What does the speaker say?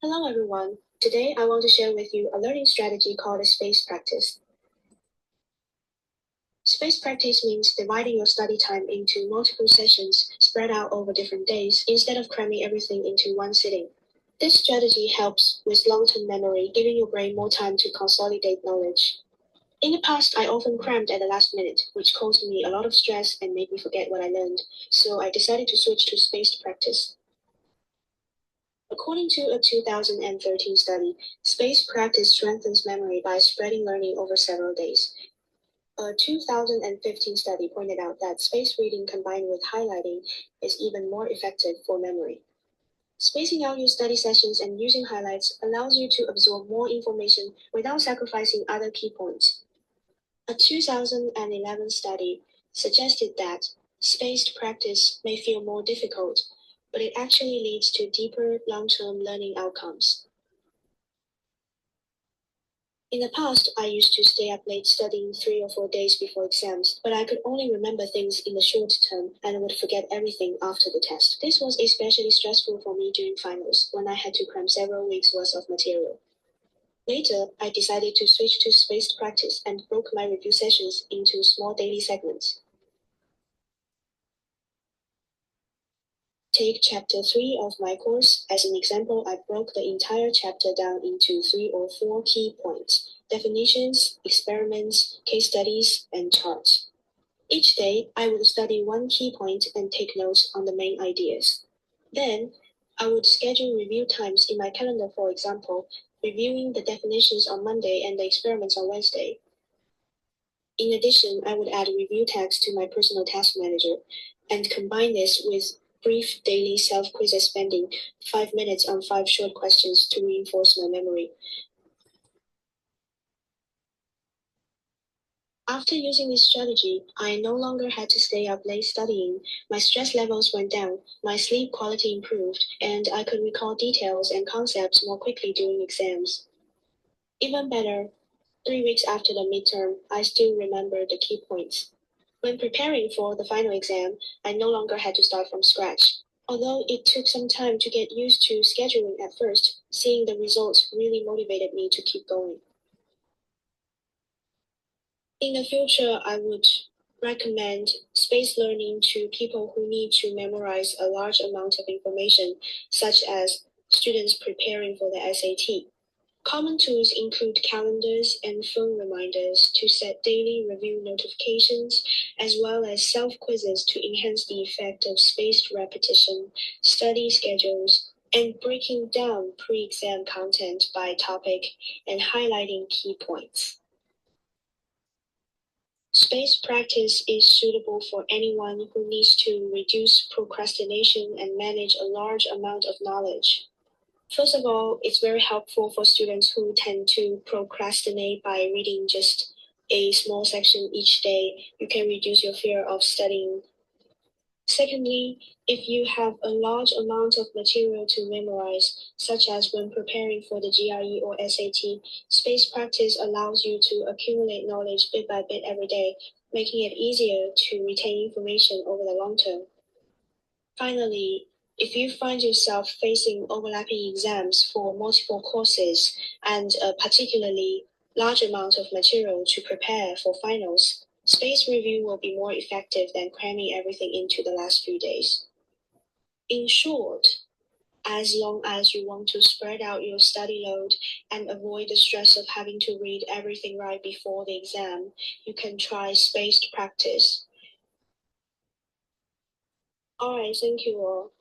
Hello everyone. Today I want to share with you a learning strategy called a spaced practice. Spaced practice means dividing your study time into multiple sessions spread out over different days instead of cramming everything into one sitting. This strategy helps with long-term memory, giving your brain more time to consolidate knowledge. In the past, I often crammed at the last minute, which caused me a lot of stress and made me forget what I learned, so I decided to switch to spaced practice. According to a 2013 study, spaced practice strengthens memory by spreading learning over several days. A 2015 study pointed out that spaced reading combined with highlighting is even more effective for memory. Spacing out your study sessions and using highlights allows you to absorb more information without sacrificing other key points. A 2011 study suggested that spaced practice may feel more difficult, but it actually leads to deeper long-term learning outcomes. In the past, I used to stay up late studying 3 or 4 days before exams, but I could only remember things in the short term and would forget everything after the test. This was especially stressful for me during finals, when I had to cram several weeks' worth of material. Later, I decided to switch to spaced practice and broke my review sessions into small daily segments. Take chapter 3 of my course. As an example, I broke the entire chapter down into 3 or 4 key points: definitions, experiments, case studies, and charts. Each day, I would study one key point and take notes on the main ideas. Then, I would schedule review times in my calendar, for example, reviewing the definitions on Monday and the experiments on Wednesday. In addition, I would add review tags to my personal task manager and combine this with brief daily self-quizzes spending 5 minutes on 5 short questions to reinforce my memory. After using this strategy, I no longer had to stay up late studying. My stress levels went down, my sleep quality improved, and I could recall details and concepts more quickly during exams. Even better, 3 weeks after the midterm, I still remember the key points. When preparing for the final exam, I no longer had to start from scratch. Although it took some time to get used to scheduling at first, seeing the results really motivated me to keep going. In the future, I would recommend spaced learning to people who need to memorize a large amount of information, such as students preparing for the SAT. Common tools include calendars and phone reminders to set daily review notifications, as well as self-quizzes to enhance the effect of spaced repetition, study schedules, and breaking down pre-exam content by topic and highlighting key points. Spaced practice is suitable for anyone who needs to reduce procrastination and manage a large amount of knowledge. First of all, it's very helpful for students who tend to procrastinate by reading just a small section each day. You can reduce your fear of studying. Secondly, if you have a large amount of material to memorize, such as when preparing for the GRE or SAT, spaced practice allows you to accumulate knowledge bit by bit every day, making it easier to retain information over the long term. Finally, if you find yourself facing overlapping exams for multiple courses and a particularly large amount of material to prepare for finals, spaced review will be more effective than cramming everything into the last few days. In short, as long as you want to spread out your study load and avoid the stress of having to read everything right before the exam, you can try spaced practice. Alright, thank you all.